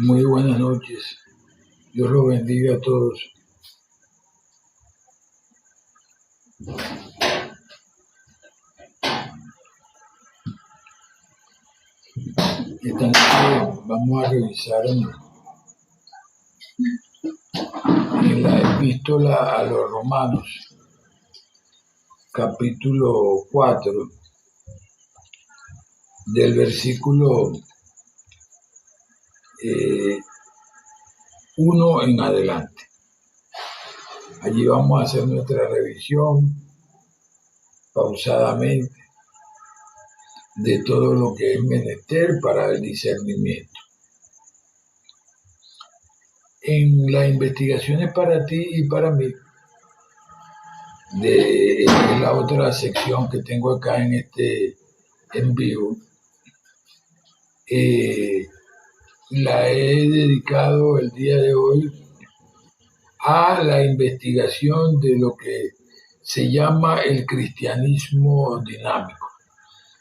Muy buenas noches. Dios los bendiga a todos. Esta noche vamos a revisar en la epístola a los Romanos, capítulo 4, del versículo 1 en adelante. Allí vamos a hacer nuestra revisión pausadamente de todo lo que es menester para el discernimiento. En las investigaciones para ti y para mí, de la otra sección que tengo acá en este en vivo, la he dedicado el día de hoy a la investigación de lo que se llama el cristianismo dinámico.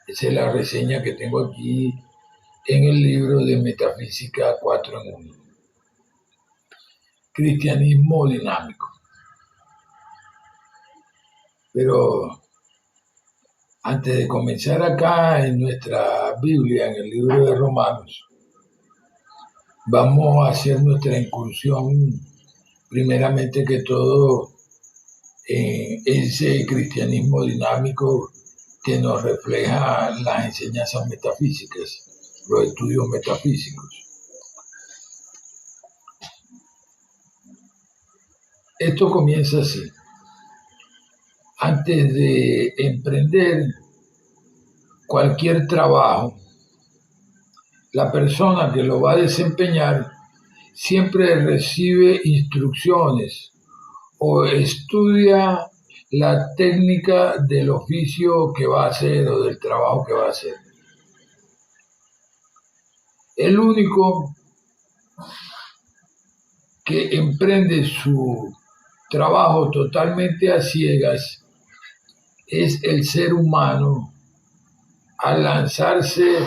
Esa es la reseña que tengo aquí en el libro de Metafísica 4 en 1. Cristianismo dinámico. Pero antes de comenzar acá en nuestra Biblia, en el libro de Romanos, vamos a hacer nuestra incursión, primeramente que todo, en ese cristianismo dinámico que nos refleja las enseñanzas metafísicas, los estudios metafísicos. Esto comienza así. Antes de emprender cualquier trabajo, la persona que lo va a desempeñar siempre recibe instrucciones o estudia la técnica del oficio que va a hacer o del trabajo que va a hacer. El único que emprende su trabajo totalmente a ciegas es el ser humano al lanzarse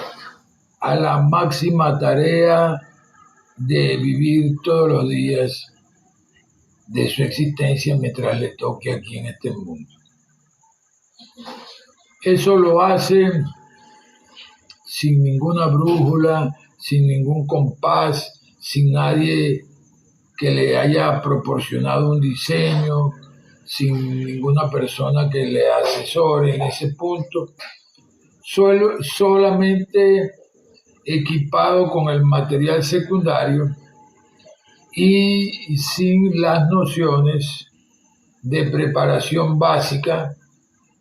a la máxima tarea de vivir todos los días de su existencia mientras le toque aquí en este mundo. Eso lo hace sin ninguna brújula, sin ningún compás, sin nadie que le haya proporcionado un diseño, sin ninguna persona que le asesore en ese punto, solamente equipado con el material secundario y sin las nociones de preparación básica,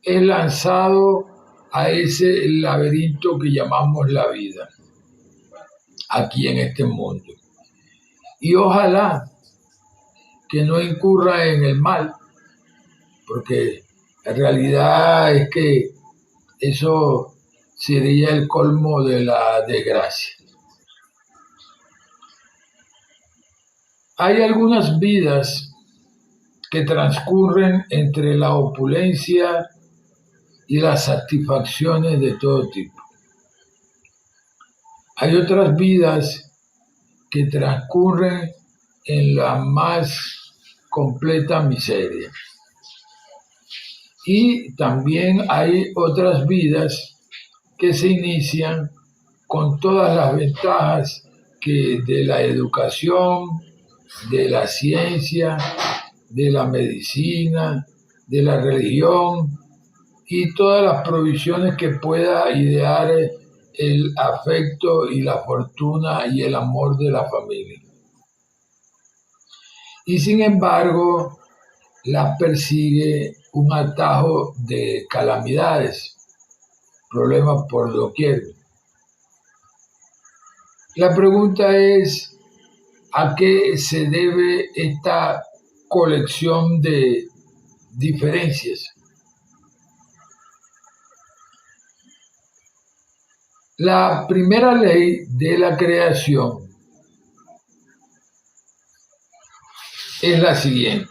es lanzado a ese laberinto que llamamos la vida, aquí en este mundo. Y ojalá que no incurra en el mal, porque la realidad es que eso sería el colmo de la desgracia. Hay algunas vidas que transcurren entre la opulencia y las satisfacciones de todo tipo. Hay otras vidas que transcurren en la más completa miseria. Y también hay otras vidas que se inician con todas las ventajas que de la educación, de la ciencia, de la medicina, de la religión y todas las provisiones que pueda idear el afecto y la fortuna y el amor de la familia. Y sin embargo, las persigue un atajo de calamidades, problemas por doquier. La pregunta es, ¿a qué se debe esta colección de diferencias? La primera ley de la creación es la siguiente.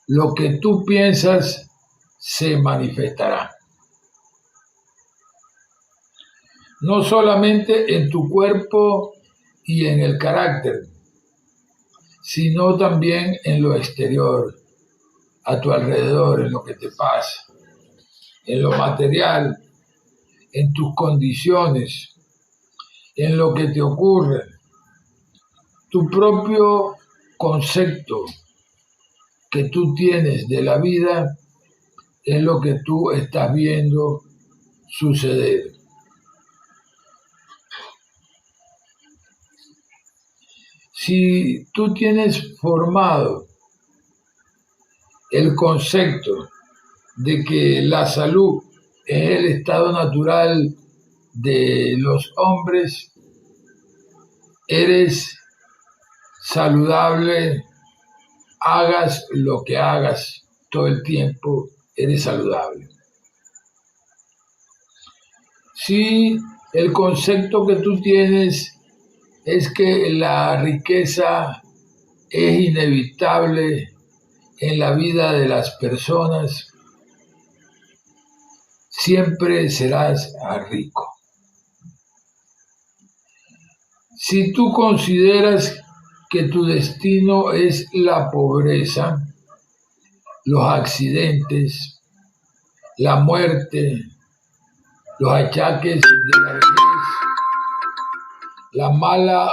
Lo que tú piensas se manifestará. no solamente en tu cuerpo y en el carácter, sino también en lo exterior, a tu alrededor, en lo que te pasa, en lo material, en tus condiciones, en lo que te ocurre. Tu propio concepto que tú tienes de la vida es lo que tú estás viendo suceder. Si tú tienes formado el concepto de que la salud es el estado natural de los hombres, eres saludable, hagas lo que hagas todo el tiempo, eres saludable. Si el concepto que tú tienes es que la riqueza es inevitable en la vida de las personas, siempre serás rico. Si tú consideras que tu destino es la pobreza, los accidentes, la muerte, los achaques de la vejez, la mala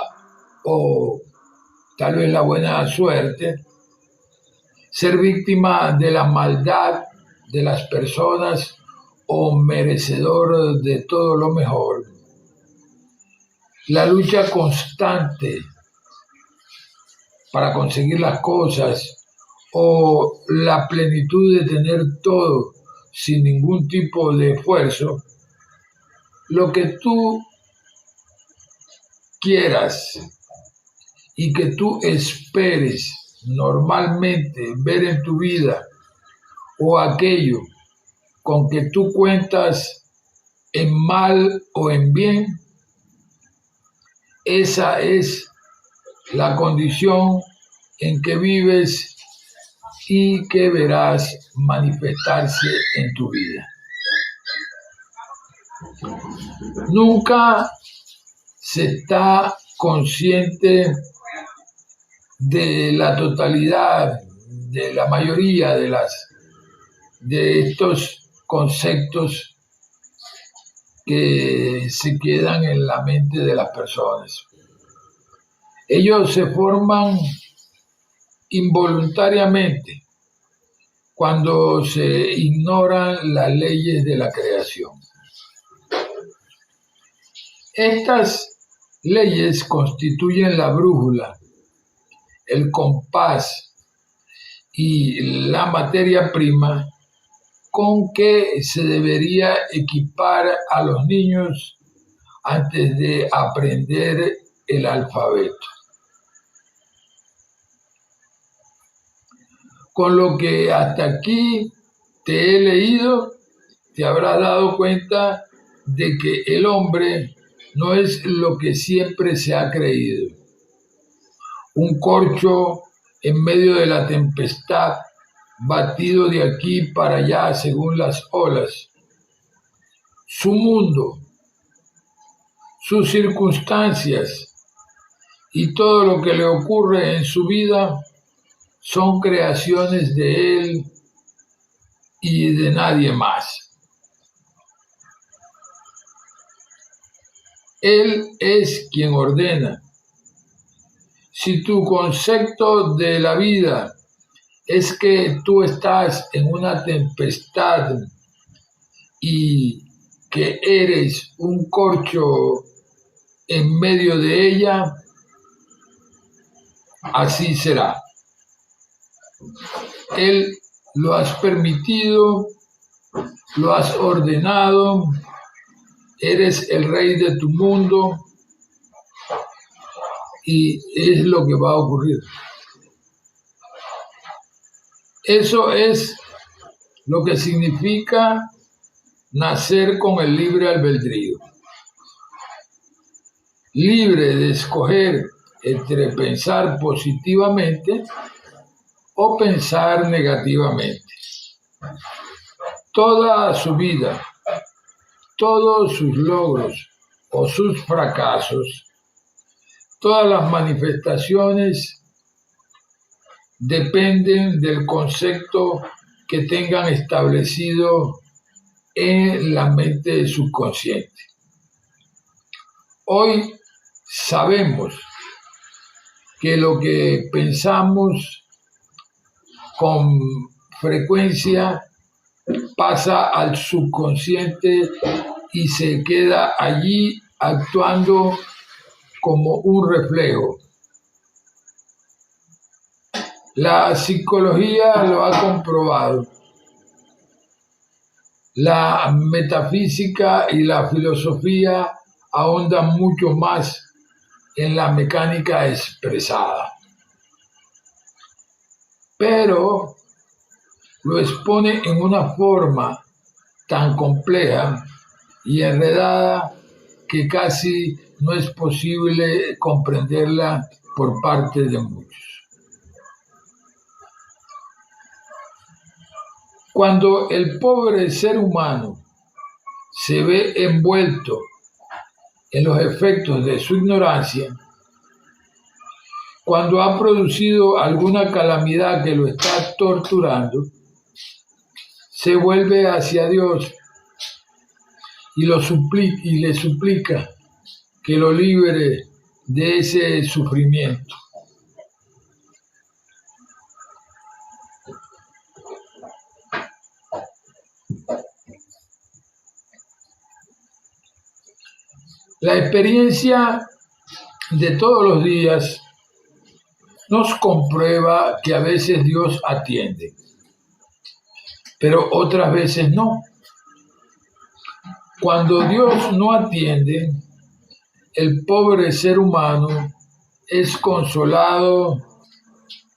o tal vez la buena suerte, ser víctima de la maldad de las personas o merecedor de todo lo mejor, la lucha constante para conseguir las cosas o la plenitud de tener todo sin ningún tipo de esfuerzo, lo que tú quieras y que tú esperes normalmente ver en tu vida o aquello con que tú cuentas en mal o en bien, esa es la condición en que vives y que verás manifestarse en tu vida. Nunca se está consciente de la totalidad, de la mayoría de estos conceptos que se quedan en la mente de las personas. Ellos se forman involuntariamente cuando se ignoran las leyes de la creación. Estas leyes constituyen la brújula, el compás y la materia prima con que se debería equipar a los niños antes de aprender el alfabeto. Con lo que hasta aquí te he leído, te habrás dado cuenta de que el hombre no es lo que siempre se ha creído. Un corcho en medio de la tempestad, batido de aquí para allá según las olas. Su mundo, sus circunstancias y todo lo que le ocurre en su vida son creaciones de él y de nadie más. Él es quien ordena. Si tu concepto de la vida es que tú estás en una tempestad y que eres un corcho en medio de ella, así será. Él lo has permitido, lo has ordenado, eres el rey de tu mundo y es lo que va a ocurrir. Eso es lo que significa nacer con el libre albedrío. Libre de escoger entre pensar positivamente o pensar negativamente. Toda su vida, todos sus logros, o sus fracasos, todas las manifestaciones dependen del concepto que tengan establecido en la mente subconsciente. Hoy sabemos que lo que pensamos con frecuencia pasa al subconsciente y se queda allí actuando como un reflejo. La psicología lo ha comprobado. La metafísica y la filosofía ahondan mucho más en la mecánica expresada, pero lo expone en una forma tan compleja y enredada que casi no es posible comprenderla por parte de muchos. Cuando el pobre ser humano se ve envuelto en los efectos de su ignorancia, cuando ha producido alguna calamidad que lo está torturando, se vuelve hacia Dios y le suplica que lo libere de ese sufrimiento. La experiencia de todos los días nos comprueba que a veces Dios atiende, pero otras veces no. Cuando Dios no atiende, el pobre ser humano es consolado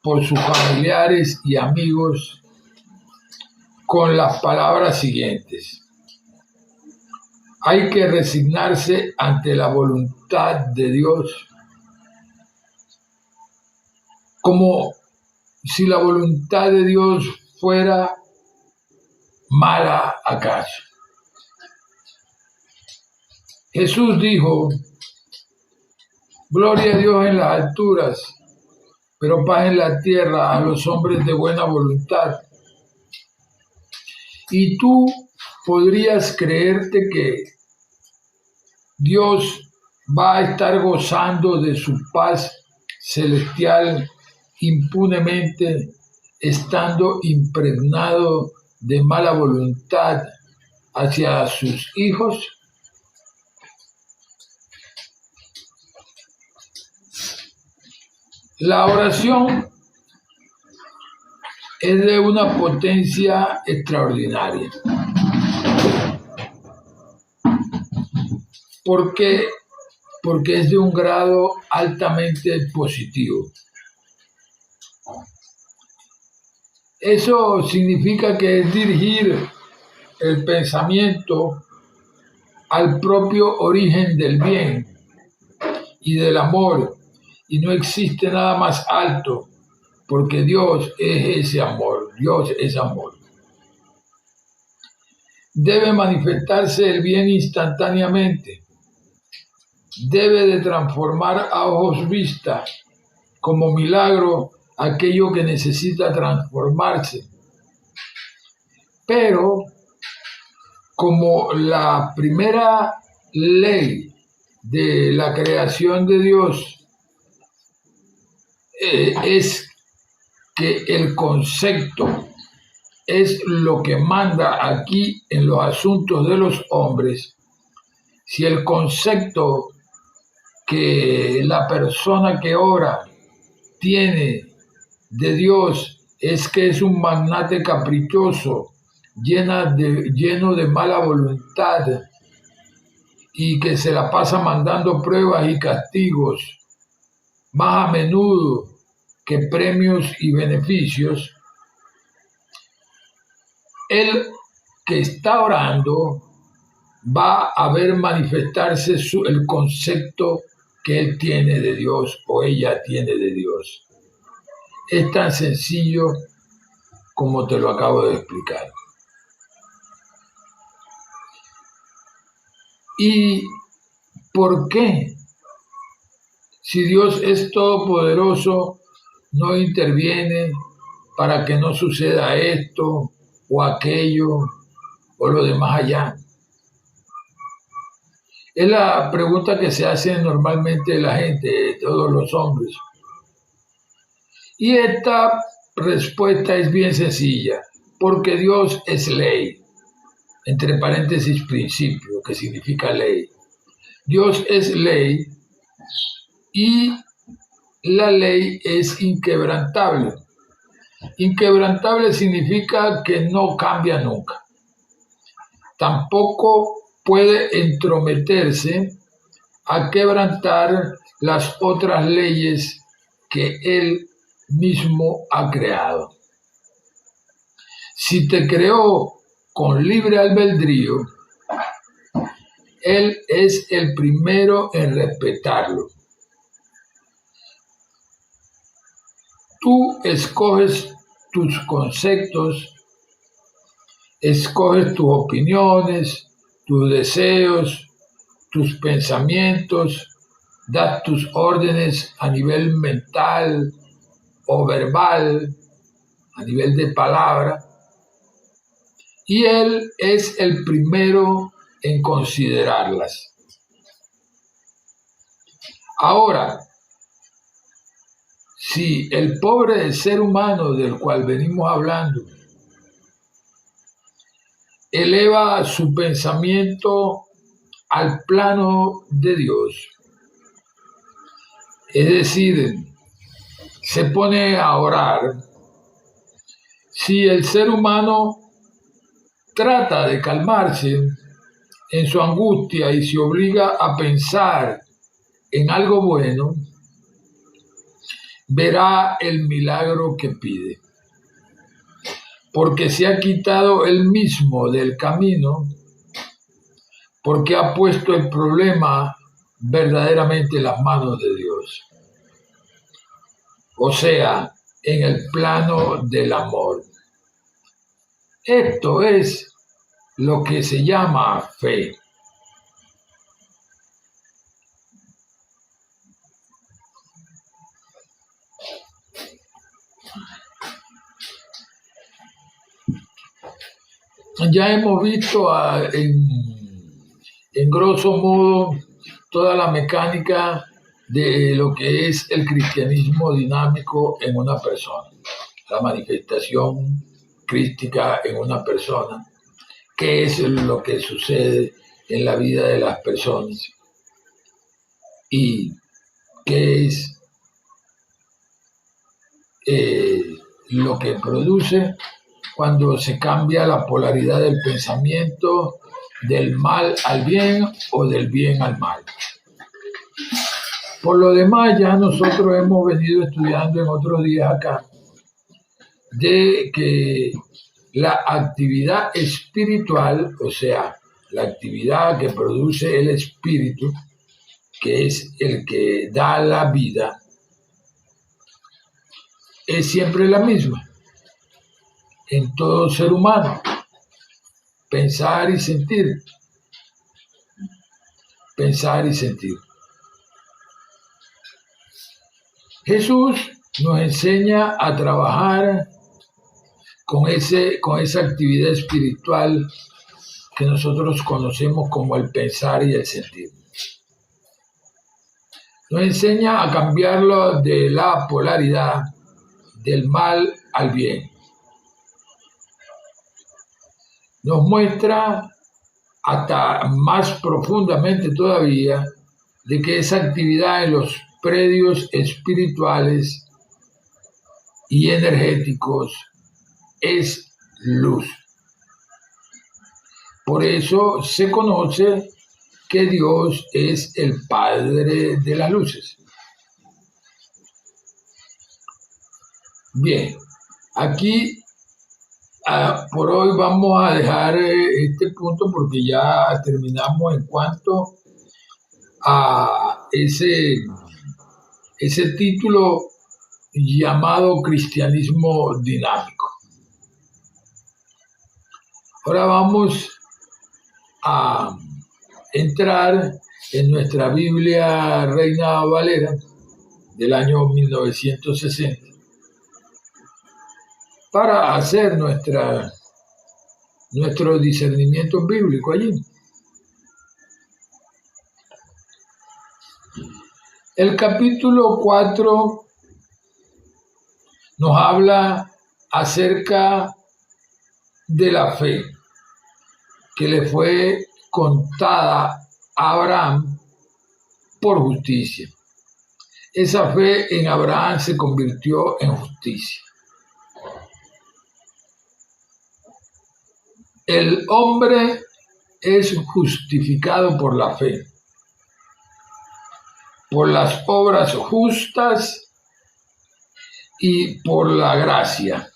por sus familiares y amigos con las palabras siguientes: hay que resignarse ante la voluntad de Dios, como si la voluntad de Dios fuera mala acaso. Jesús dijo: gloria a Dios en las alturas, pero paz en la tierra a los hombres de buena voluntad. Y tú podrías creerte que Dios va a estar gozando de su paz celestial impunemente, estando impregnado de mala voluntad hacia sus hijos. La oración es de una potencia extraordinaria. ¿Por qué? Porque es de un grado altamente positivo. Eso significa que es dirigir el pensamiento al propio origen del bien y del amor, y no existe nada más alto, porque Dios es ese amor, Dios es amor. Debe manifestarse el bien instantáneamente, debe de transformar a ojos vista como milagro aquello que necesita transformarse. Pero como la primera ley de la creación de Dios es que el concepto es lo que manda aquí en los asuntos de los hombres, si el concepto que la persona que ora tiene de Dios es que es un magnate caprichoso, lleno de mala voluntad y que se la pasa mandando pruebas y castigos, más a menudo que premios y beneficios, el que está orando va a ver manifestarse el concepto que él tiene de Dios o ella tiene de Dios. Es tan sencillo como te lo acabo de explicar. Y ¿Por qué? Si Dios es todopoderoso, no interviene para que no suceda esto o aquello o lo de más allá. Es la pregunta que se hace normalmente la gente, todos los hombres. Y esta respuesta es bien sencilla, porque Dios es ley, entre paréntesis principio, que significa ley. Dios es ley y la ley es inquebrantable. Inquebrantable significa que no cambia nunca. Tampoco puede entrometerse a quebrantar las otras leyes que Él mismo ha creado. Si te creó con libre albedrío, Él es el primero en respetarlo. Tú escoges tus conceptos, escoges tus opiniones, tus deseos, tus pensamientos, das tus órdenes a nivel mental o verbal, a nivel de palabra, y Él es el primero en considerarlas. Ahora, si el pobre ser humano del cual venimos hablando eleva su pensamiento al plano de Dios, es decir, se pone a orar, si el ser humano trata de calmarse en su angustia y se obliga a pensar en algo bueno, verá el milagro que pide, porque se ha quitado él mismo del camino, porque ha puesto el problema verdaderamente en las manos de Dios, o sea, en el plano del amor. Esto es lo que se llama fe. Ya hemos visto en grosso modo toda la mecánica de lo que es el cristianismo dinámico en una persona, la manifestación crística en una persona, qué es lo que sucede en la vida de las personas y qué es lo que produce cuando se cambia la polaridad del pensamiento del mal al bien o del bien al mal. Por lo demás, ya nosotros hemos venido estudiando en otros días acá de que la actividad espiritual, o sea, la actividad que produce el espíritu, que es el que da la vida, es siempre la misma en todo ser humano: pensar y sentir, pensar y sentir. Jesús nos enseña a trabajar con esa actividad espiritual que nosotros conocemos como el pensar y el sentir. Nos enseña a cambiarlo de la polaridad del mal al bien. Nos muestra hasta más profundamente todavía de que esa actividad en los predios espirituales y energéticos es luz. Por eso se conoce que Dios es el Padre de las luces. Bien, aquí por hoy vamos a dejar este punto porque ya terminamos en cuanto a ese título llamado cristianismo dinámico. Ahora vamos a entrar en nuestra Biblia Reina Valera del año 1960 para hacer nuestro discernimiento bíblico allí. El capítulo 4 nos habla acerca de la fe que le fue contada a Abraham por justicia. Esa fe en Abraham se convirtió en justicia. El hombre es justificado por la fe, por las obras justas y por la gracia.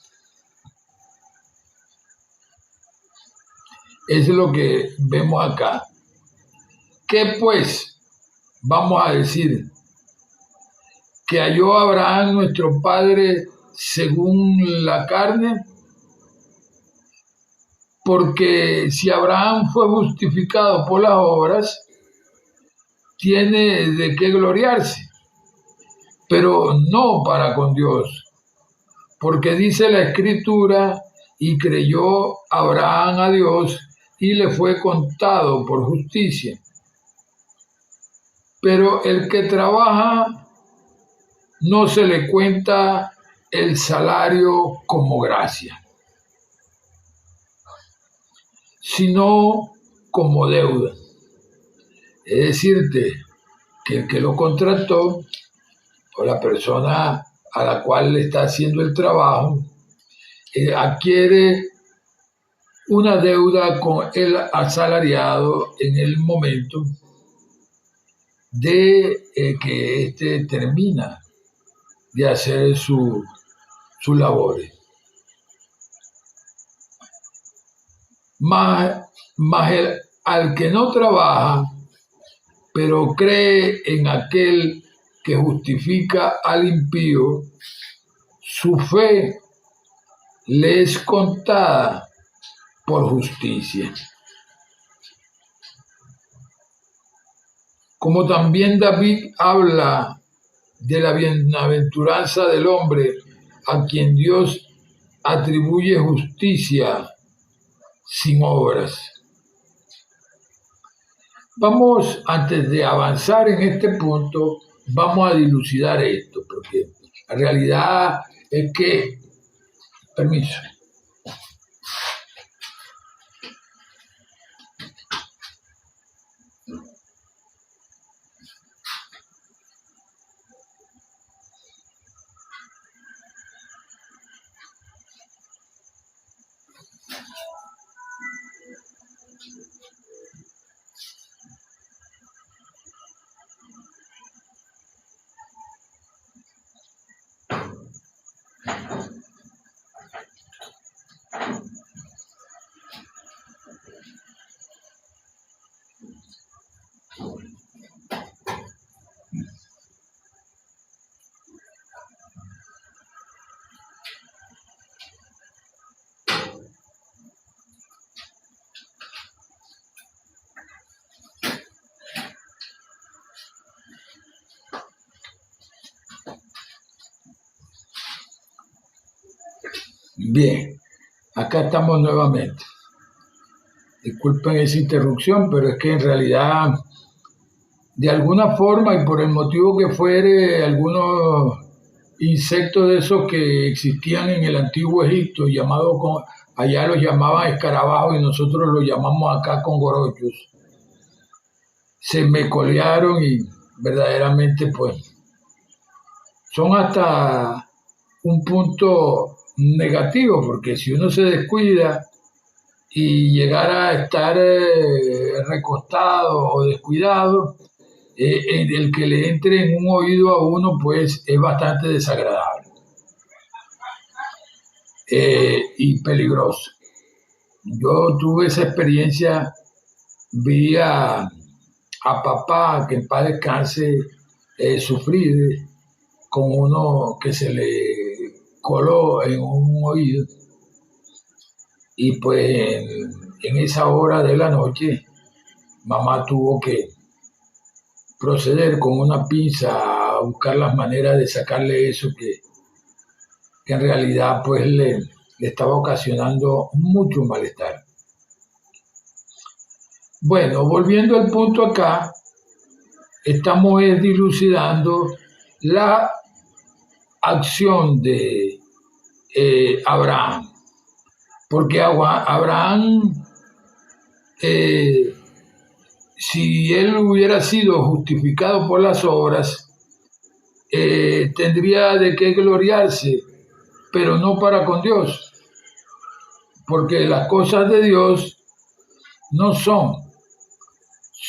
Es lo que vemos acá. ¿Qué pues vamos a decir? ¿Que halló Abraham nuestro padre según la carne? Porque si Abraham fue justificado por las obras, tiene de qué gloriarse, pero no para con Dios, porque dice la Escritura, y creyó Abraham a Dios, y le fue contado por justicia. Pero el que trabaja, no se le cuenta el salario como gracia, sino como deuda. Es decirte que el que lo contrató o la persona a la cual le está haciendo el trabajo adquiere una deuda con el asalariado en el momento de que éste termina de hacer sus labores. Mas al que no trabaja, pero cree en aquel que justifica al impío, su fe le es contada por justicia. Como también David habla de la bienaventuranza del hombre a quien Dios atribuye justicia sin obras. Vamos, antes de avanzar en este punto, vamos a dilucidar esto, porque la realidad es que, permiso, bien, acá estamos nuevamente. Disculpen esa interrupción, pero es que en realidad, de alguna forma y por el motivo que fuere, algunos insectos de esos que existían en el antiguo Egipto, allá los llamaban escarabajos y nosotros los llamamos acá congorochos, se me colearon y verdaderamente pues son hasta un punto negativo, porque si uno se descuida y llegara a estar recostado o descuidado, el que le entre en un oído a uno pues es bastante desagradable y peligroso. Yo tuve esa experiencia, vi a papá, que en paz descanse, sufrir con uno que se le coló en un oído, y pues en esa hora de la noche mamá tuvo que proceder con una pinza a buscar las maneras de sacarle eso que en realidad pues le estaba ocasionando mucho malestar. Bueno, volviendo al punto acá, estamos dilucidando la acción de Abraham, porque Abraham, si él hubiera sido justificado por las obras, tendría de qué gloriarse, pero no para con Dios, porque las cosas de Dios no son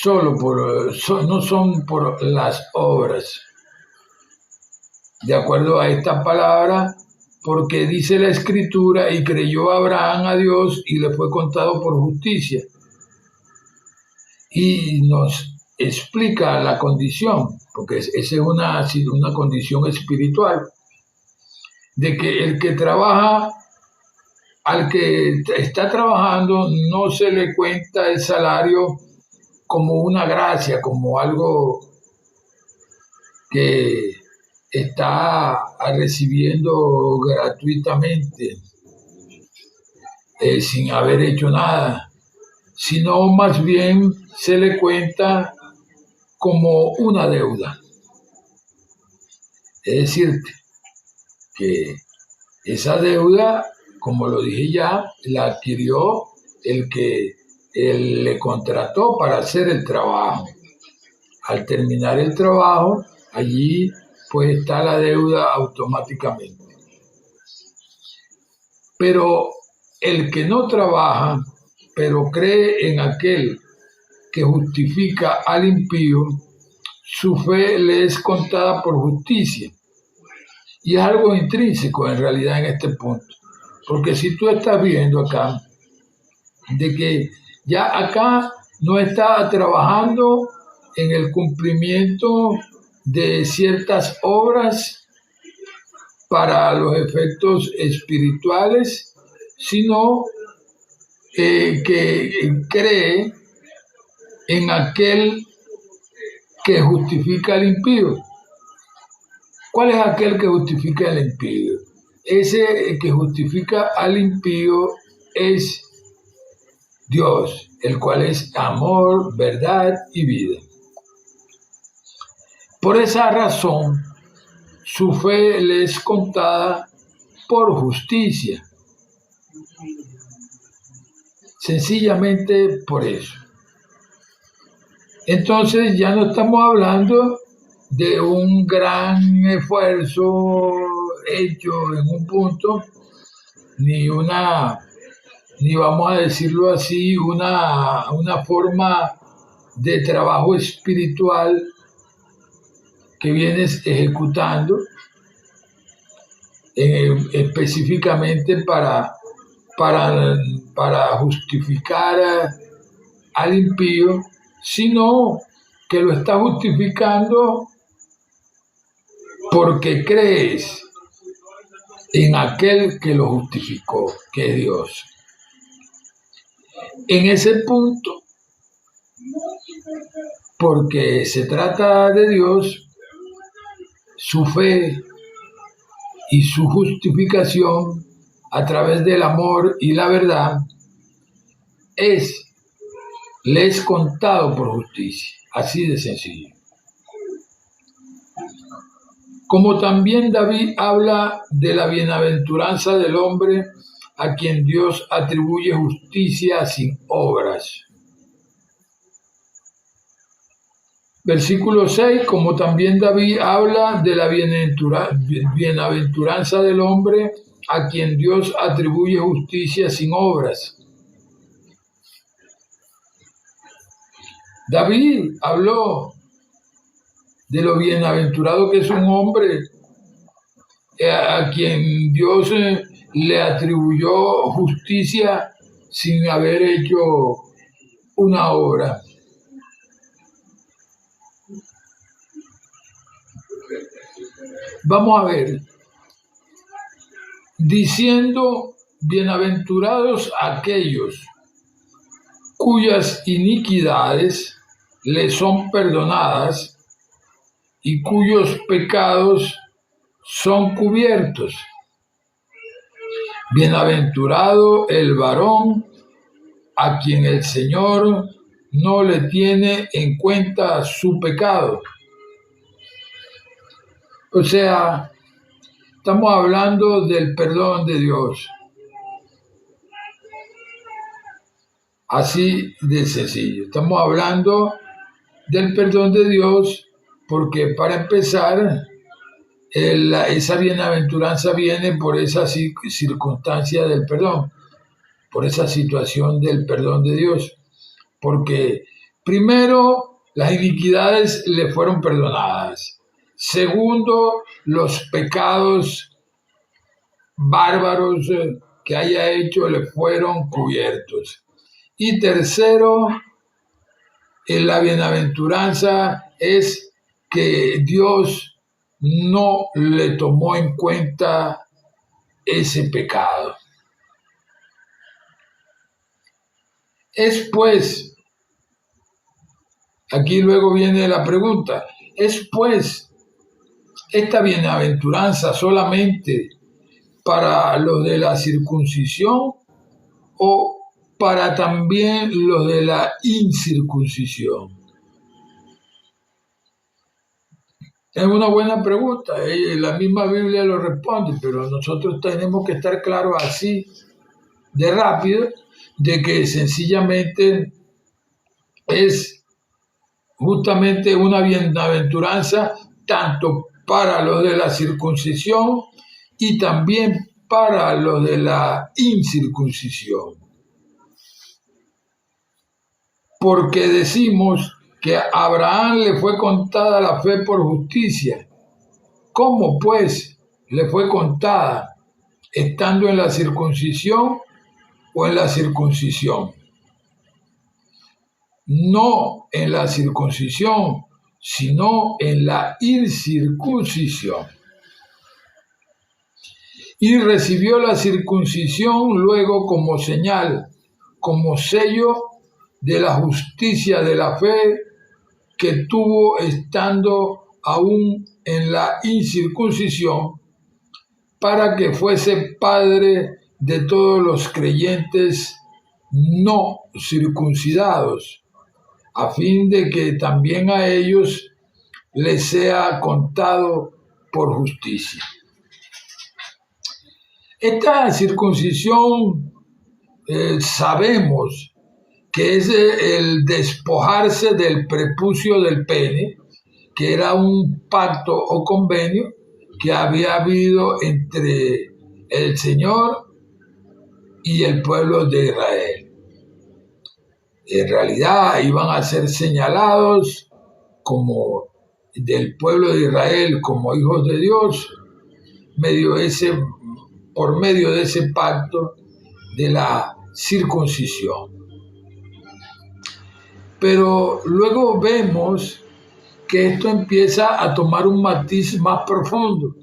no son por las obras. De acuerdo a esta palabra, porque dice la Escritura, y creyó Abraham a Dios y le fue contado por justicia. Y nos explica la condición, porque esa es una condición espiritual, de que el que trabaja, al que está trabajando, no se le cuenta el salario como una gracia, como algo que está recibiendo gratuitamente, sin haber hecho nada, sino más bien se le cuenta como una deuda. Es decir, que esa deuda, como lo dije ya, la adquirió el que él le contrató para hacer el trabajo. Al terminar el trabajo, allí pues está la deuda automáticamente. Pero el que no trabaja, pero cree en aquel que justifica al impío, su fe le es contada por justicia. Y es algo intrínseco en realidad en este punto. Porque si tú estás viendo acá, de que ya acá no está trabajando en el cumplimiento de ciertas obras para los efectos espirituales, sino que cree en aquel que justifica al impío. ¿Cuál es aquel que justifica al impío? Ese que justifica al impío es Dios, el cual es amor, verdad y vida. Por esa razón, su fe le es contada por justicia. Sencillamente por eso. Entonces ya no estamos hablando de un gran esfuerzo hecho en un punto, ni vamos a decirlo así, una forma de trabajo espiritual que vienes ejecutando específicamente para justificar al impío, sino que lo está justificando porque crees en aquel que lo justificó, que es Dios. En ese punto, porque se trata de Dios, su fe y su justificación a través del amor y la verdad le es contado por justicia, así de sencillo. Como también David habla de la bienaventuranza del hombre a quien Dios atribuye justicia sin obras. Versículo 6, como también David habla de la bienaventuranza del hombre a quien Dios atribuye justicia sin obras. David habló de lo bienaventurado que es un hombre a quien Dios le atribuyó justicia sin haber hecho una obra. Vamos a ver, diciendo bienaventurados aquellos cuyas iniquidades le son perdonadas y cuyos pecados son cubiertos. Bienaventurado el varón a quien el Señor no le tiene en cuenta su pecado. O sea, estamos hablando del perdón de Dios. Así de sencillo. Estamos hablando del perdón de Dios porque para empezar, esa bienaventuranza viene por esa circunstancia del perdón, por esa situación del perdón de Dios. Porque primero, las iniquidades le fueron perdonadas. Segundo, los pecados bárbaros que haya hecho le fueron cubiertos. Y tercero, en la bienaventuranza es que Dios no le tomó en cuenta ese pecado. Es pues, aquí luego viene la pregunta, ¿es pues esta bienaventuranza solamente para los de la circuncisión o para también los de la incircuncisión? Es una buena pregunta, la misma Biblia lo responde, pero nosotros tenemos que estar claros así de rápido, de que sencillamente es justamente una bienaventuranza tanto para los de la circuncisión y también para los de la incircuncisión. Porque decimos que a Abraham le fue contada la fe por justicia. ¿Cómo pues le fue contada? ¿Estando en la circuncisión o en la circuncisión? No en la circuncisión, sino en la incircuncisión. Y recibió la circuncisión luego como señal, como sello de la justicia de la fe que tuvo estando aún en la incircuncisión, para que fuese padre de todos los creyentes no circuncidados, a fin de que también a ellos les sea contado por justicia. Esta circuncisión sabemos que es el despojarse del prepucio del pene, que era un pacto o convenio que había habido entre el Señor y el pueblo de Israel. En realidad iban a ser señalados como del pueblo de Israel como hijos de Dios, por medio de ese pacto de la circuncisión. Pero luego vemos que esto empieza a tomar un matiz más profundo,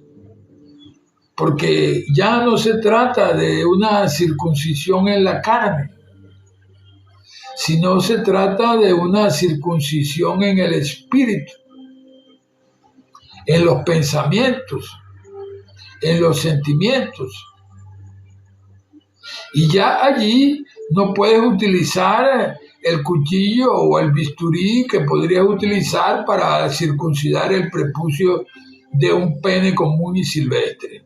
porque ya no se trata de una circuncisión en la carne, sino se trata de una circuncisión en el espíritu, en los pensamientos, en los sentimientos. Y ya allí no puedes utilizar el cuchillo o el bisturí que podrías utilizar para circuncidar el prepucio de un pene común y silvestre,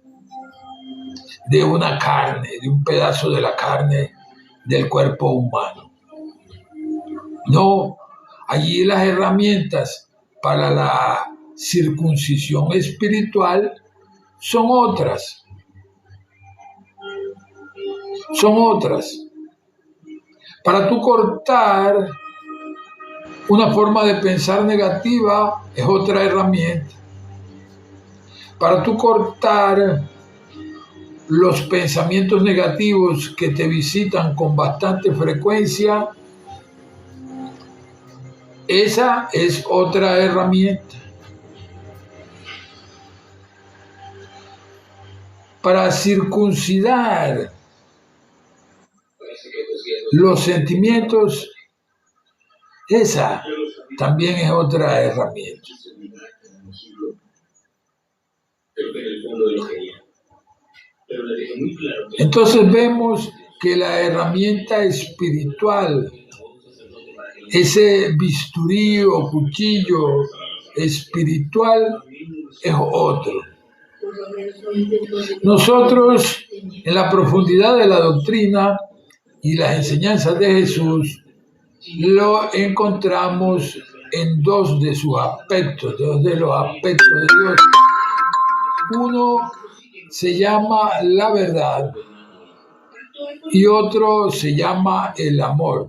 de una carne, de un pedazo de la carne del cuerpo humano. No, allí las herramientas para la circuncisión espiritual son otras. Son otras. Para tú cortar una forma de pensar negativa es otra herramienta. Para tú cortar los pensamientos negativos que te visitan con bastante frecuencia, esa es otra herramienta. Para circuncidar los sentimientos Esa también es otra herramienta. Entonces vemos que la herramienta espiritual, ese bisturí o cuchillo espiritual, es otro. Nosotros, en la profundidad de la doctrina y las enseñanzas de Jesús, lo encontramos en dos de sus aspectos, dos de los aspectos de Dios. Uno se llama la verdad y otro se llama el amor,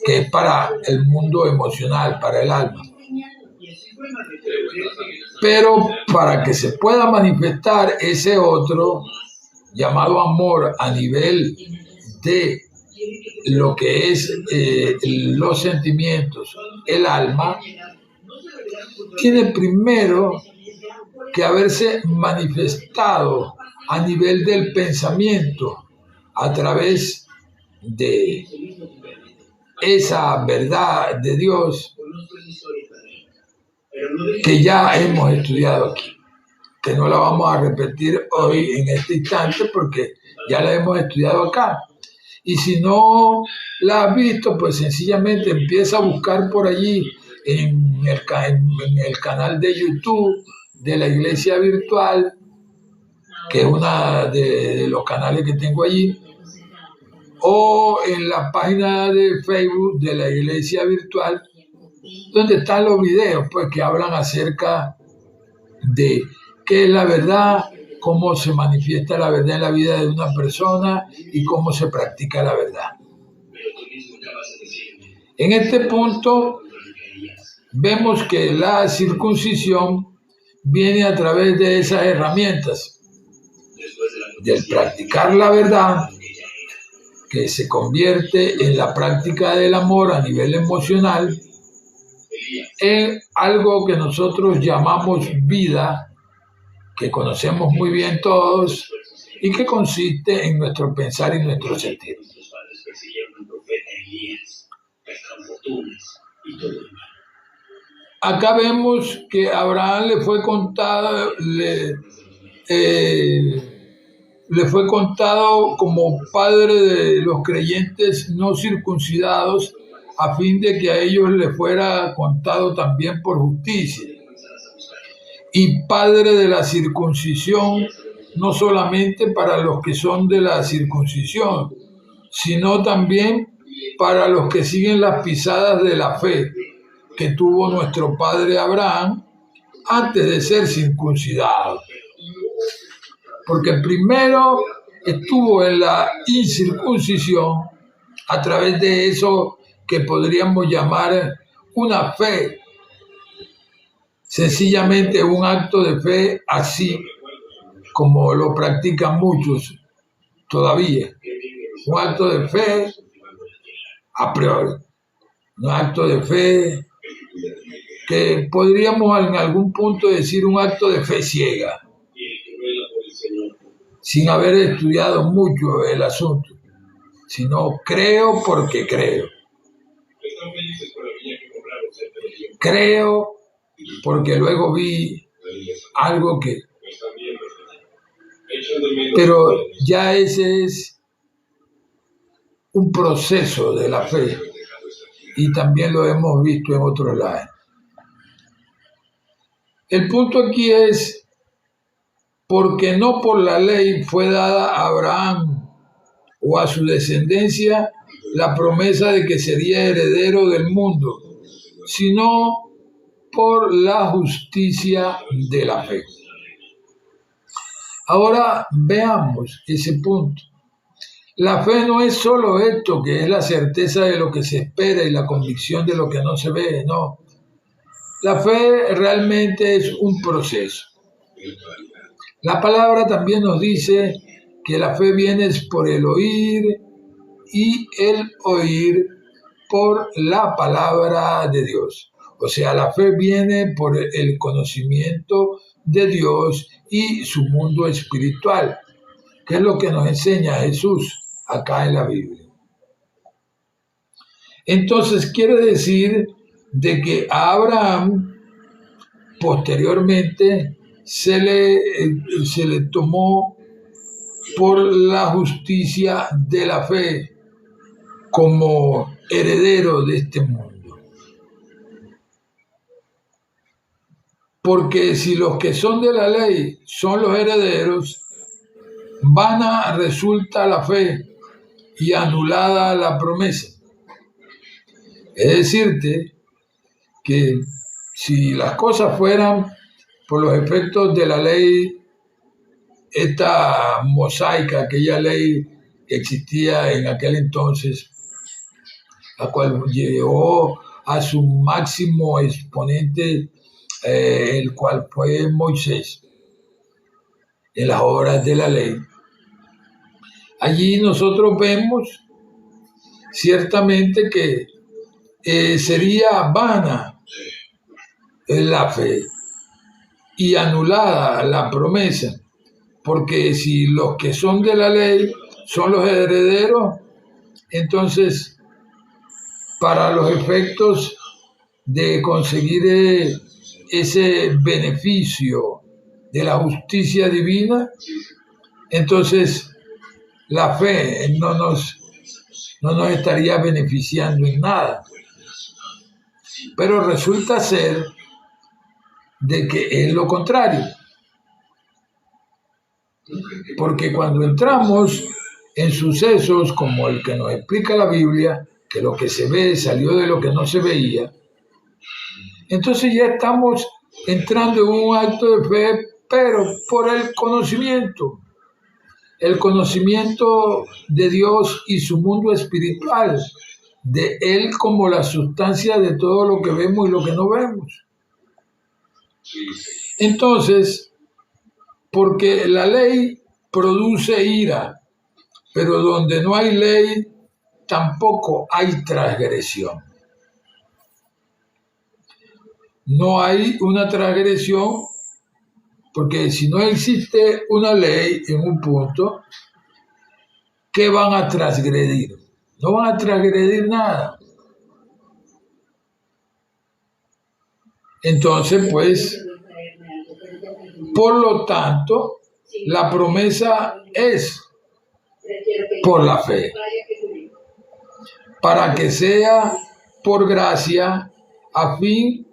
que es para el mundo emocional, para el alma. Pero para que se pueda manifestar ese otro, llamado amor, a nivel de lo que es los sentimientos, el alma, tiene primero que haberse manifestado a nivel del pensamiento a través de esa verdad de Dios que ya hemos estudiado aquí, que no la vamos a repetir hoy en este instante porque ya la hemos estudiado acá. Y si no la has visto, pues sencillamente empieza a buscar por allí en el canal de YouTube de la Iglesia Virtual, que es una de los canales que tengo allí, o en la página de Facebook de la Iglesia Virtual, donde están los videos pues, que hablan acerca de qué es la verdad, cómo se manifiesta la verdad en la vida de una persona y cómo se practica la verdad. En este punto vemos que la circuncisión viene a través de esas herramientas, del practicar la verdad, que se convierte en la práctica del amor a nivel emocional, en algo que nosotros llamamos vida, que conocemos muy bien todos y que consiste en nuestro pensar y nuestro sentir. Acá vemos que a Abraham le fue contado como padre de los creyentes no circuncidados, a fin de que a ellos le fuera contado también por justicia. Y padre de la circuncisión, no solamente para los que son de la circuncisión, sino también para los que siguen las pisadas de la fe que tuvo nuestro padre Abraham antes de ser circuncidado. Porque primero estuvo en la incircuncisión a través de eso que podríamos llamar una fe, sencillamente un acto de fe así como lo practican muchos todavía, un acto de fe a priori, un acto de fe que podríamos en algún punto decir un acto de fe ciega, sin haber estudiado mucho el asunto, sino creo porque creo. Creo porque luego vi algo que... Pero ya ese es un proceso de la fe y también lo hemos visto en otros lados. El punto aquí es porque no por la ley fue dada a Abraham o a su descendencia la promesa de que sería heredero del mundo, sino por la justicia de la fe. Ahora veamos ese punto. La fe no es solo esto, que es la certeza de lo que se espera y la convicción de lo que no se ve, no. La fe realmente es un proceso. La palabra también nos dice que la fe viene por el oír y el oír por la palabra de Dios. O sea, la fe viene por el conocimiento de Dios y su mundo espiritual, que es lo que nos enseña Jesús acá en la Biblia. Entonces quiere decir de que a Abraham posteriormente se le tomó por la justicia de la fe como heredero de este mundo. Porque si los que son de la ley son los herederos, vana resulta la fe y anulada la promesa. Es decirte que si las cosas fueran por los efectos de la ley, esta mosaica, aquella ley que existía en aquel entonces, la cual llegó a su máximo exponente, el cual fue Moisés, en las obras de la ley. Allí nosotros vemos ciertamente que sería vana la fe y anulada la promesa, porque si los que son de la ley son los herederos, entonces para los efectos de conseguir ese beneficio de la justicia divina, entonces la fe no nos estaría beneficiando en nada. Pero resulta ser de que es lo contrario. Porque cuando entramos en sucesos como el que nos explica la Biblia, que lo que se ve salió de lo que no se veía, entonces ya estamos entrando en un acto de fe, pero por el conocimiento de Dios y su mundo espiritual, de Él como la sustancia de todo lo que vemos y lo que no vemos. Entonces, porque la ley produce ira, pero donde no hay ley, tampoco hay transgresión. No hay una transgresión, porque si no existe una ley en un punto, ¿qué van a transgredir? No van a transgredir nada. Entonces, pues, por lo tanto, la promesa es por la fe, para que sea por gracia, a fin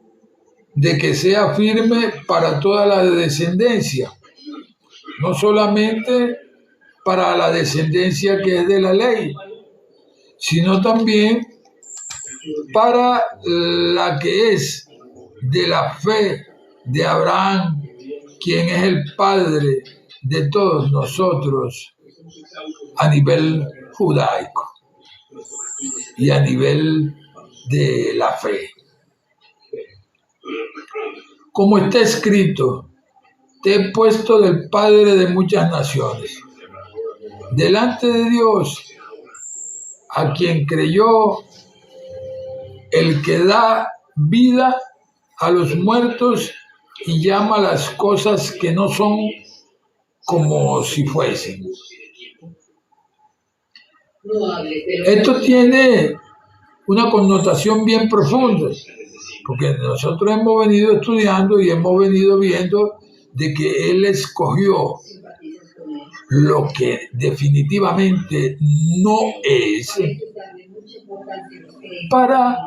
de que sea firme para toda la descendencia, no solamente para la descendencia que es de la ley, sino también para la que es de la fe de Abraham, quien es el padre de todos nosotros a nivel judaico y a nivel de la fe. Como está escrito, te he puesto del Padre de muchas naciones, delante de Dios, a quien creyó, el que da vida a los muertos y llama las cosas que no son como si fuesen. Esto tiene una connotación bien profunda, porque nosotros hemos venido estudiando y hemos venido viendo de que Él escogió lo que definitivamente no es para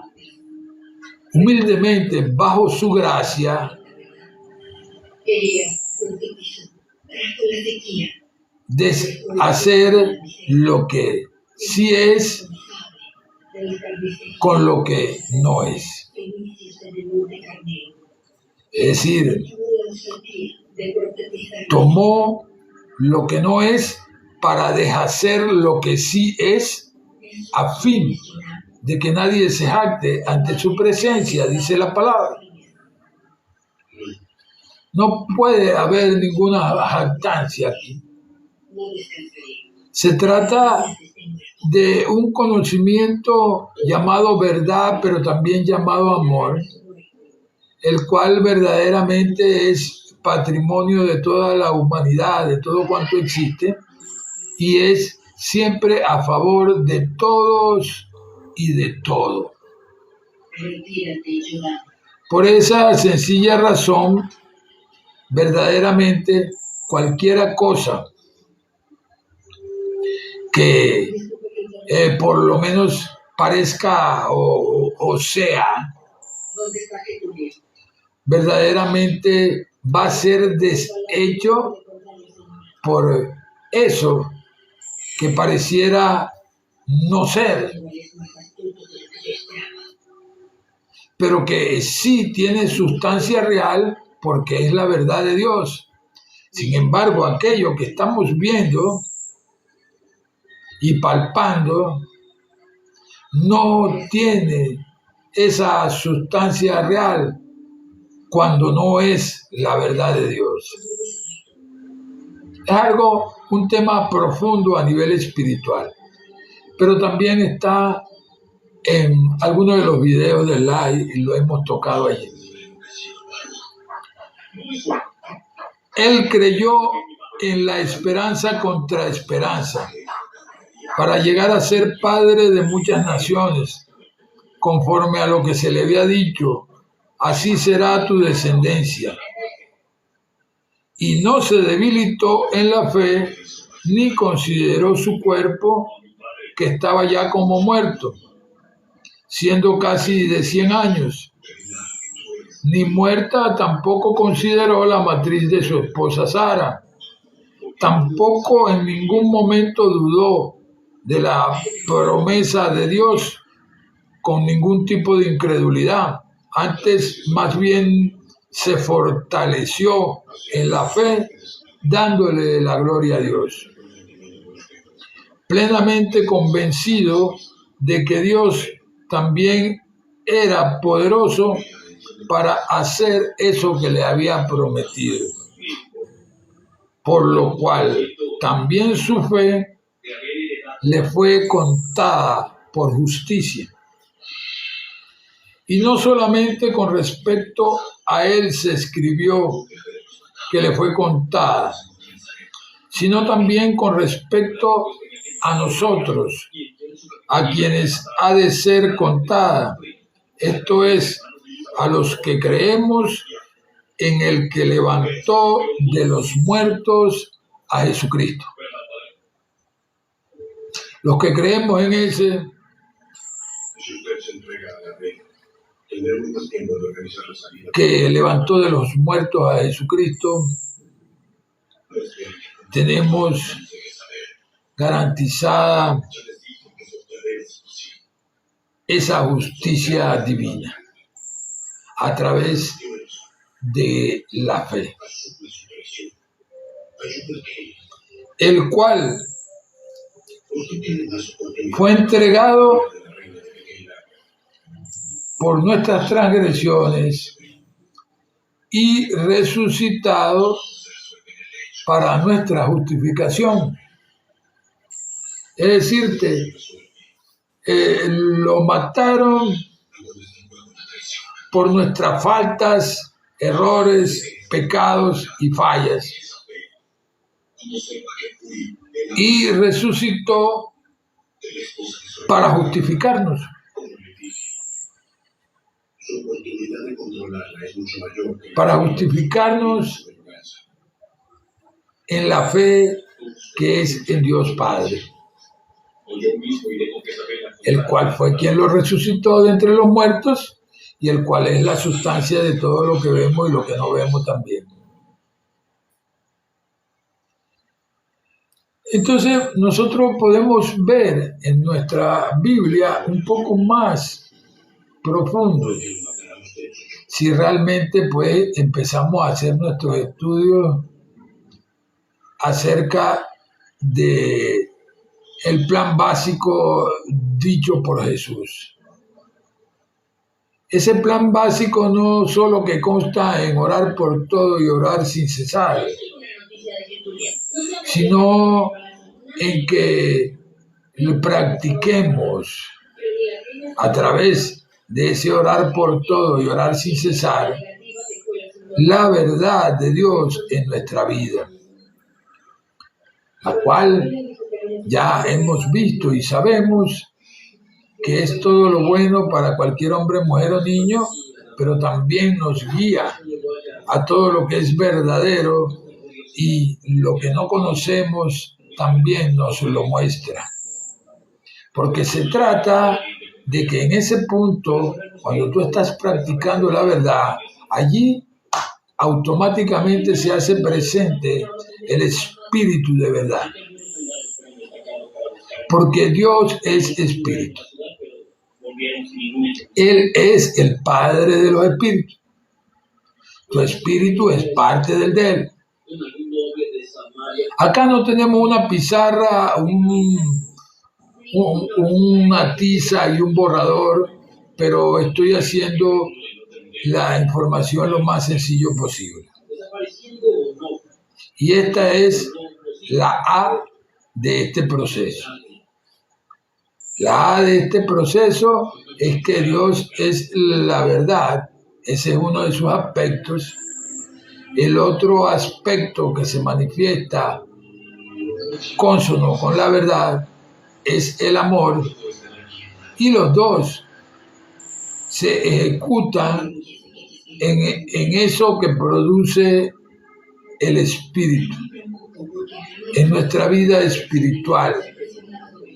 humildemente, bajo su gracia, hacer lo que sí es con lo que no es. Es decir, tomó lo que no es para deshacer lo que sí es, a fin de que nadie se jacte ante su presencia, dice la palabra. No puede haber ninguna jactancia aquí. Se trata de un conocimiento llamado verdad, pero también llamado amor, el cual verdaderamente es patrimonio de toda la humanidad, de todo cuanto existe, y es siempre a favor de todos y de todo. Por esa sencilla razón, verdaderamente cualquiera cosa que por lo menos parezca o sea, verdaderamente va a ser deshecho por eso que pareciera no ser, pero que sí tiene sustancia real porque es la verdad de Dios. Sin embargo, aquello que estamos viendo y palpando no tiene esa sustancia real cuando no es la verdad de Dios. Es un tema profundo a nivel espiritual, pero también está en algunos de los videos de live y lo hemos tocado allí. Él creyó en la esperanza contra esperanza para llegar a ser padre de muchas naciones, conforme a lo que se le había dicho, así será tu descendencia. Y no se debilitó en la fe, ni consideró su cuerpo, que estaba ya como muerto, siendo casi de 100 años, ni muerta tampoco consideró la matriz de su esposa Sara. Tampoco en ningún momento dudó de la promesa de Dios con ningún tipo de incredulidad. Antes, más bien, se fortaleció en la fe, dándole la gloria a Dios. Plenamente convencido de que Dios también era poderoso para hacer eso que le había prometido. Por lo cual también su fe le fue contada por justicia. Y no solamente con respecto a él se escribió que le fue contada, sino también con respecto a nosotros, a quienes ha de ser contada. Esto es, a los que creemos en el que levantó de los muertos a Jesucristo. Los que creemos en ese, que levantó de los muertos a Jesucristo, tenemos garantizada esa justicia divina a través de la fe, el cual fue entregado por nuestras transgresiones y resucitado para nuestra justificación. Es decir, lo mataron por nuestras faltas, errores, pecados y fallas. Y resucitó para justificarnos. Para justificarnos en la fe que es en Dios Padre, el cual fue quien lo resucitó de entre los muertos y el cual es la sustancia de todo lo que vemos y lo que no vemos también. Entonces nosotros podemos ver en nuestra Biblia un poco más profundo si realmente pues empezamos a hacer nuestros estudios acerca de el plan básico dicho por Jesús. Ese plan básico no solo que consta en orar por todo y orar sin cesar, sino en que lo practiquemos a través de ese orar por todo y orar sin cesar la verdad de Dios en nuestra vida, la cual ya hemos visto y sabemos que es todo lo bueno para cualquier hombre, mujer o niño, pero también nos guía a todo lo que es verdadero y lo que no conocemos también nos lo muestra. Porque se trata de que en ese punto, cuando tú estás practicando la verdad, allí automáticamente se hace presente el espíritu de verdad. Porque Dios es espíritu. Él es el Padre de los espíritus. Tu espíritu es parte del de Él. Acá no tenemos una pizarra, una tiza y un borrador, pero estoy haciendo la información lo más sencillo posible. Y esta es la A de este proceso. La A de este proceso es que Dios es la verdad. Ese es uno de sus aspectos. El otro aspecto que se manifiesta cónsono con la verdad es el amor. Y los dos se ejecutan en eso que produce el espíritu, en nuestra vida espiritual,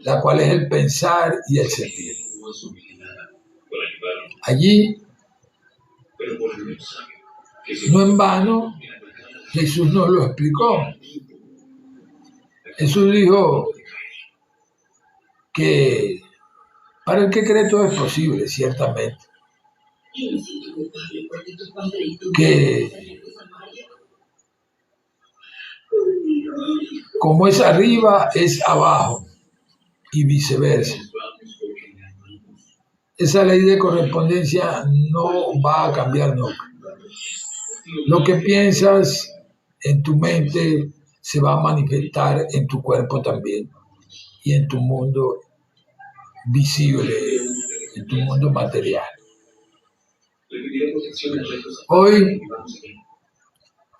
la cual es el pensar y el sentir. Allí, no en vano, Jesús nos lo explicó. Jesús dijo que para el que cree todo es posible, ciertamente. Que como es arriba, es abajo y viceversa. Esa ley de correspondencia no va a cambiar nunca. Lo que piensas en tu mente se va a manifestar en tu cuerpo también y en tu mundo visible, en tu mundo material. Hoy,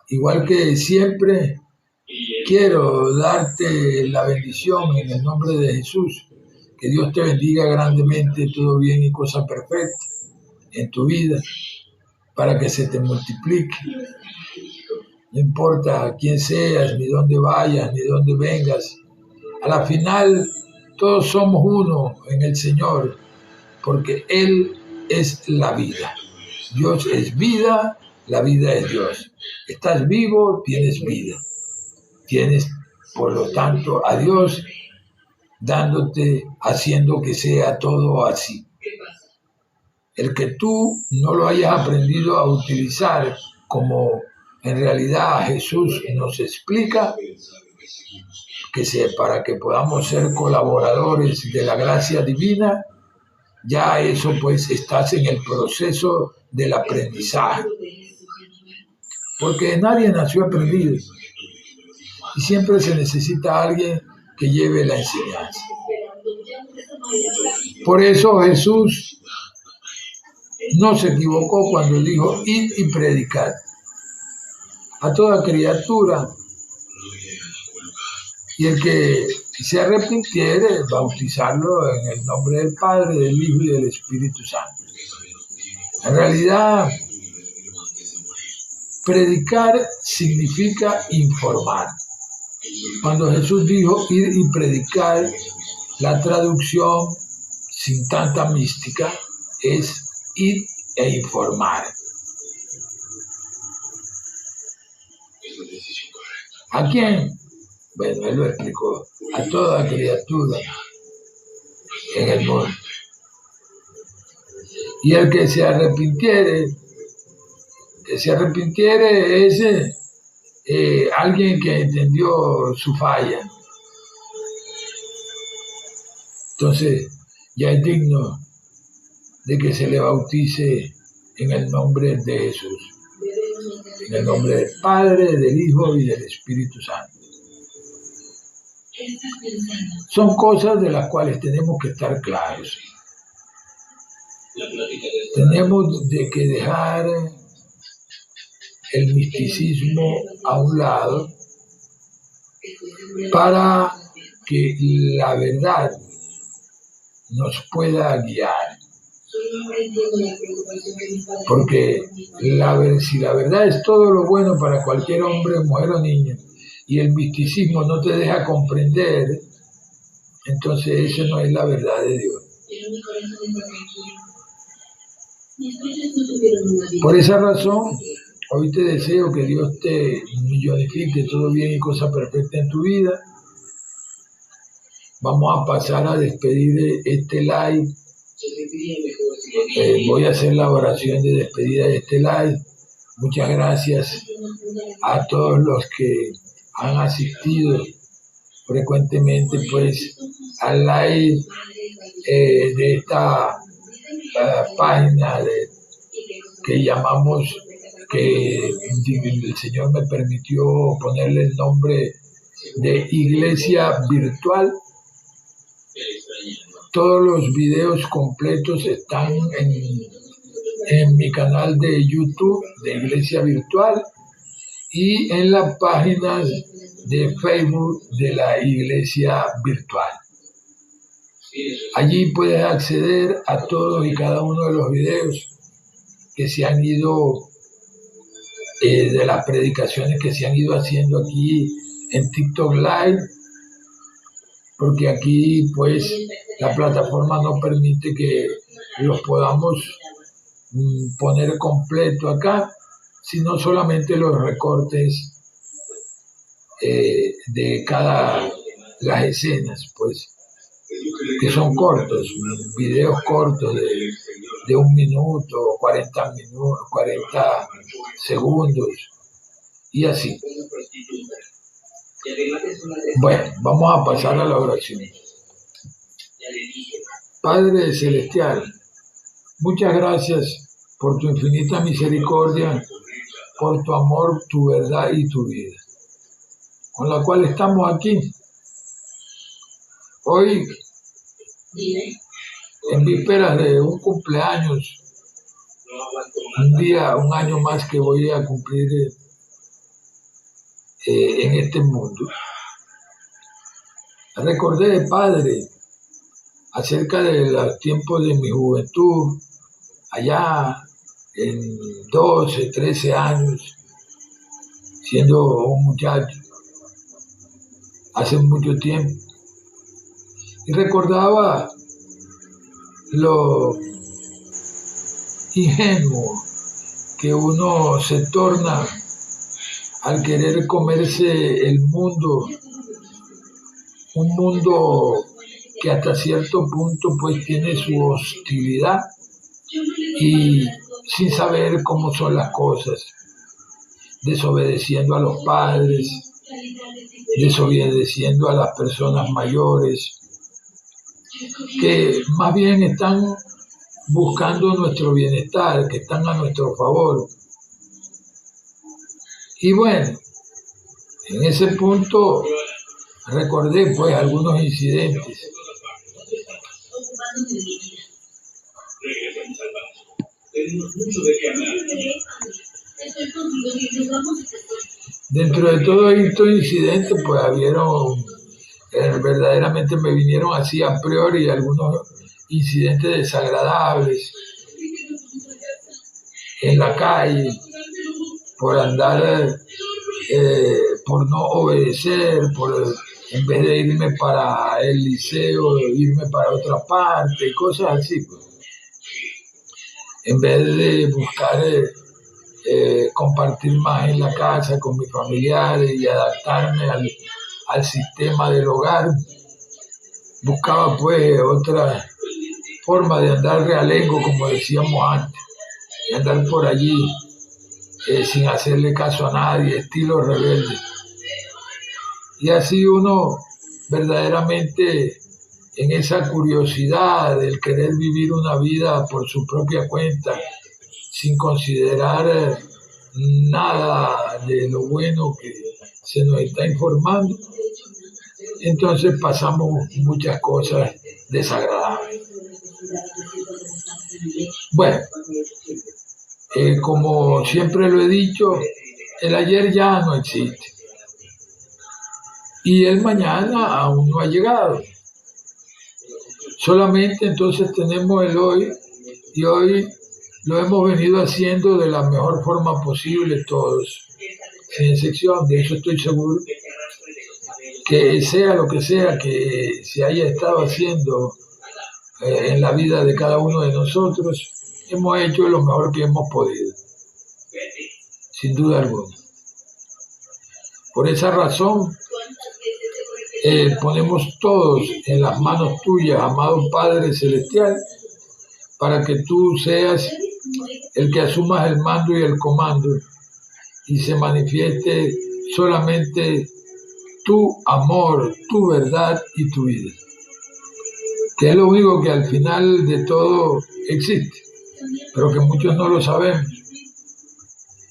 igual que siempre, quiero darte la bendición en el nombre de Jesús. Que Dios te bendiga grandemente, todo bien y cosa perfecta en tu vida, para que se te multiplique. No importa quién seas, ni dónde vayas, ni dónde vengas. A la final, todos somos uno en el Señor, porque Él es la vida. Dios es vida, la vida es Dios. Estás vivo, tienes vida. Tienes, por lo tanto, a Dios dándote, haciendo que sea todo así. El que tú no lo hayas aprendido a utilizar como en realidad Jesús nos explica, que sea para que podamos ser colaboradores de la gracia divina, ya eso pues estás en el proceso del aprendizaje. Porque nadie nació aprendido y siempre se necesita alguien que lleve la enseñanza. Por eso Jesús no se equivocó cuando dijo id y predicad a toda criatura, y el que se arrepintiere, bautizarlo en el nombre del Padre, del Hijo y del Espíritu Santo. En realidad, predicar significa informar. Cuando Jesús dijo ir y predicar, la traducción sin tanta mística es ir e informar. ¿A quién? Bueno, Él lo explicó. A toda criatura en el mundo. Y el que se arrepintiere es alguien que entendió su falla. Entonces, ya es digno de que se le bautice en el nombre de Jesús, en el nombre del Padre, del Hijo y del Espíritu Santo. Son cosas de las cuales tenemos que estar claros. Tenemos de que dejar el misticismo a un lado para que la verdad nos pueda guiar. Porque si la verdad es todo lo bueno para cualquier hombre, mujer o niño, y el misticismo no te deja comprender, entonces eso no es la verdad de Dios. Por esa razón, hoy te deseo que Dios te millonifique todo bien y cosa perfecta en tu vida. Vamos a pasar a despedir este live. Voy a hacer la oración de despedida de este live. Muchas gracias a todos los que han asistido frecuentemente pues al live de esta página que llamamos, que el Señor me permitió ponerle el nombre de Iglesia Virtual. Todos los videos completos están en mi canal de YouTube de Iglesia Virtual y en las páginas de Facebook de la Iglesia Virtual. Allí puedes acceder a todos y cada uno de los videos que se han ido, de las predicaciones que se han ido haciendo aquí en TikTok Live, porque aquí pues la plataforma no permite que los podamos poner completo acá, sino solamente los recortes de las escenas, pues, que son cortos, videos cortos de 1 minuto, 40 segundos, y así. Bueno, vamos a pasar a la oración. Padre Celestial, muchas gracias por tu infinita misericordia, por tu amor, tu verdad y tu vida, con la cual estamos aquí. Hoy, en vísperas de un cumpleaños, un año más que voy a cumplir en este mundo. Recordé, Padre, acerca de los tiempos de mi juventud, allá en 12, 13 años, siendo un muchacho, hace mucho tiempo, y recordaba lo ingenuo que uno se torna al querer comerse el mundo, un mundo que hasta cierto punto pues tiene su hostilidad y sin saber cómo son las cosas, desobedeciendo a los padres, desobedeciendo a las personas mayores, que más bien están buscando nuestro bienestar, que están a nuestro favor. Y bueno, en ese punto recordé pues algunos incidentes. Dentro de todos estos incidentes pues verdaderamente me vinieron así a priori algunos incidentes desagradables en la calle, por andar, por no obedecer, en vez de irme para el liceo, irme para otra parte, cosas así, pues. En vez de buscar compartir más en la casa con mis familiares y adaptarme al sistema del hogar, buscaba pues otra forma de andar realengo, como decíamos antes, de andar por allí sin hacerle caso a nadie, estilo rebelde. Y así uno verdaderamente, en esa curiosidad del querer vivir una vida por su propia cuenta, sin considerar nada de lo bueno que se nos está informando, entonces pasamos muchas cosas desagradables. Bueno, como siempre lo he dicho, el ayer ya no existe y el mañana aún no ha llegado. Solamente entonces tenemos el hoy, y hoy lo hemos venido haciendo de la mejor forma posible todos, sin excepción. De eso estoy seguro, que sea lo que sea que se haya estado haciendo en la vida de cada uno de nosotros, hemos hecho lo mejor que hemos podido, sin duda alguna. Por esa razón, ponemos todos en las manos tuyas, amado Padre Celestial, para que tú seas el que asumas el mando y el comando y se manifieste solamente tu amor, tu verdad y tu vida, que es lo único que al final de todo existe, pero que muchos no lo sabemos.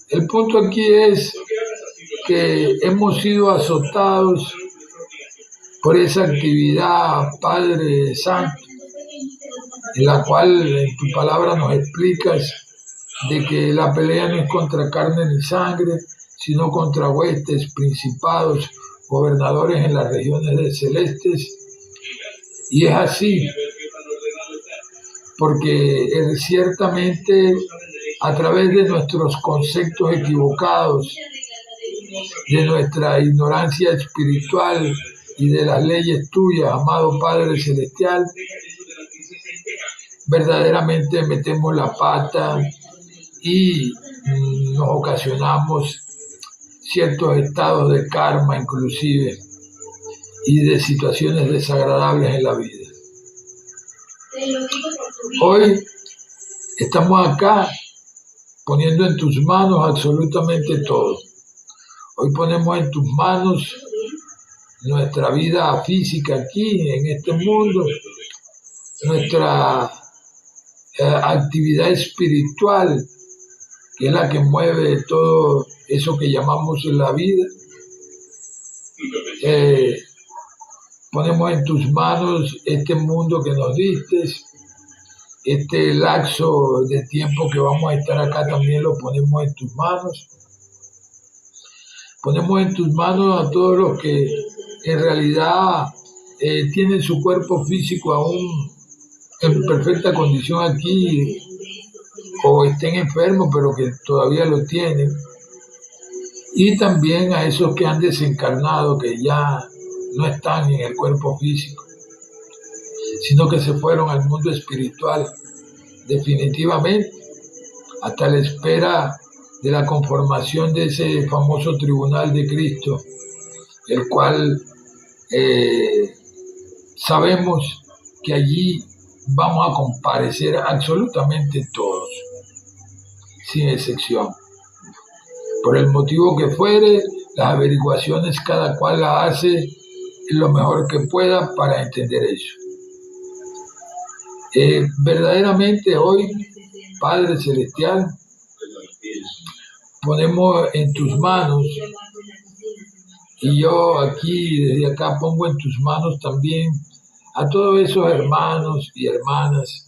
El punto aquí es que hemos sido azotados por esa actividad, Padre Santo, en la cual en tu palabra nos explicas de que la pelea no es contra carne ni sangre, sino contra huestes, principados, gobernadores en las regiones celestes. Y es así, porque ciertamente a través de nuestros conceptos equivocados, de nuestra ignorancia espiritual y de las leyes tuyas, amado Padre Celestial, verdaderamente metemos la pata y nos ocasionamos ciertos estados de karma inclusive y de situaciones desagradables en la vida. Hoy estamos acá poniendo en tus manos absolutamente todo. Hoy ponemos en tus manos nuestra vida física aquí, en este mundo, nuestra actividad espiritual, que es la que mueve todo eso que llamamos la vida. Ponemos en tus manos este mundo que nos diste, este lapso de tiempo que vamos a estar acá también lo ponemos en tus manos. Ponemos en tus manos a todos los que en realidad tienen su cuerpo físico aún en perfecta condición aquí, o estén enfermos pero que todavía lo tienen, y también a esos que han desencarnado, que ya no están en el cuerpo físico, sino que se fueron al mundo espiritual definitivamente, hasta la espera de la conformación de ese famoso tribunal de Cristo, el cual sabemos que allí vamos a comparecer absolutamente todos, sin excepción. Por el motivo que fuere, las averiguaciones cada cual las hace lo mejor que pueda para entender eso. Verdaderamente hoy, Padre Celestial, ponemos en tus manos, y yo aquí, desde acá, pongo en tus manos también a todos esos hermanos y hermanas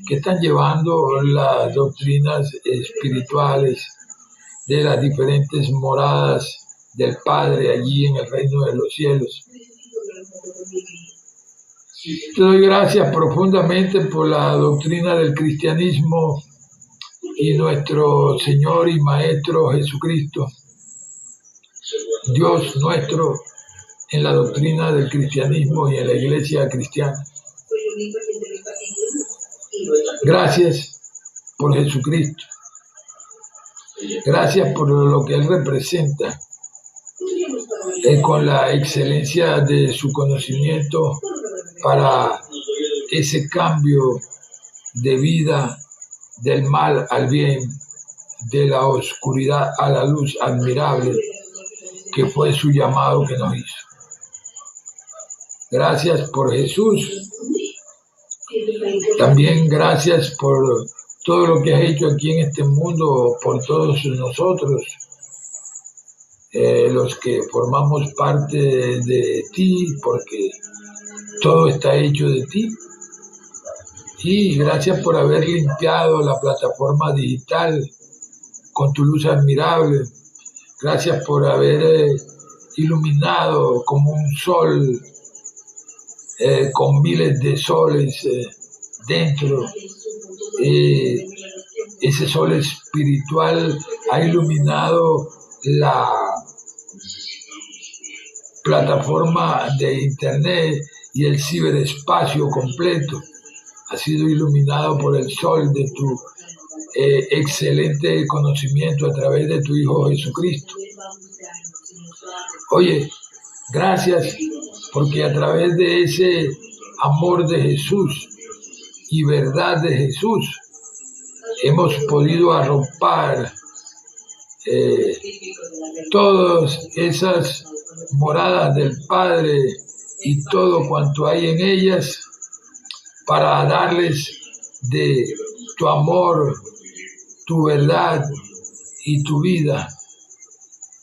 que están llevando las doctrinas espirituales de las diferentes moradas del Padre allí en el reino de los cielos. Te doy gracias profundamente por la doctrina del cristianismo y nuestro Señor y Maestro Jesucristo, Dios nuestro, en la doctrina del cristianismo y en la iglesia cristiana. Gracias por Jesucristo. Gracias por lo que Él representa, con la excelencia de su conocimiento para ese cambio de vida del mal al bien, de la oscuridad a la luz admirable, que fue su llamado que nos hizo. Gracias por Jesús. También gracias por todo lo que has hecho aquí en este mundo, por todos nosotros, los que formamos parte de ti, porque todo está hecho de ti. Y gracias por haber limpiado la plataforma digital con tu luz admirable. Gracias por haber iluminado como un sol con miles de soles dentro. Ese sol espiritual ha iluminado la plataforma de internet y el ciberespacio completo. Ha sido iluminado por el sol de tu excelente conocimiento a través de tu Hijo Jesucristo. Oye, gracias porque a través de ese amor de Jesús y verdad de Jesús hemos podido arropar todas esas moradas del Padre y todo cuanto hay en ellas para darles de tu amor, tu verdad y tu vida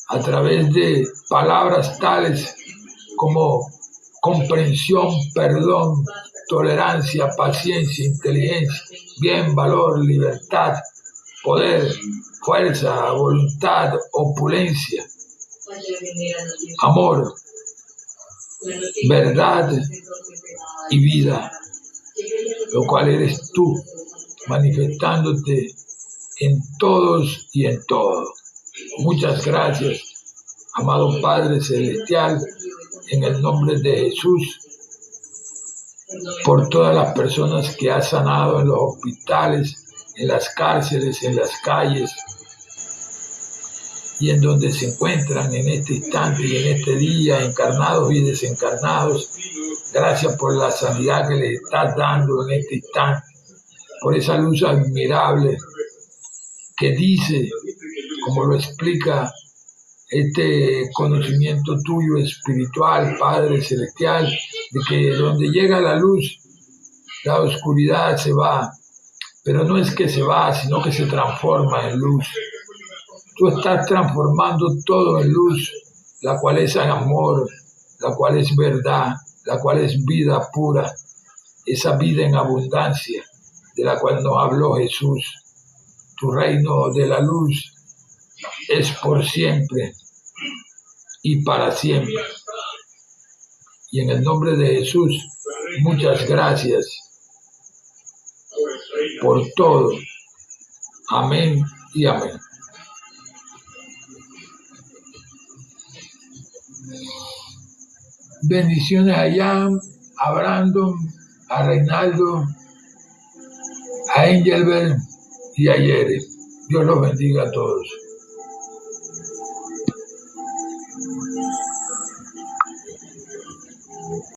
a través de palabras tales como comprensión, perdón, tolerancia, paciencia, inteligencia, bien, valor, libertad, poder, fuerza, voluntad, opulencia, amor, verdad y vida, lo cual eres tú, manifestándote en todos y en todo. Muchas gracias, amado Padre Celestial, en el nombre de Jesús, por todas las personas que has sanado en los hospitales, en las cárceles, en las calles y en donde se encuentran en este instante y en este día, encarnados y desencarnados. Gracias por la sanidad que les estás dando en este instante, por esa luz admirable que dice, como lo explica este conocimiento tuyo espiritual, Padre Celestial, de que donde llega la luz, la oscuridad se va, pero no es que se va, sino que se transforma en luz. Tú estás transformando todo en luz, la cual es amor, la cual es verdad, la cual es vida pura, esa vida en abundancia de la cual nos habló Jesús. Tu reino de la luz es por siempre y para siempre. Y en el nombre de Jesús, muchas gracias por todo. Amén y amén. Bendiciones a Jan, a Brandon, a Reinaldo, a Engelbert y a Yere. Dios los bendiga a todos.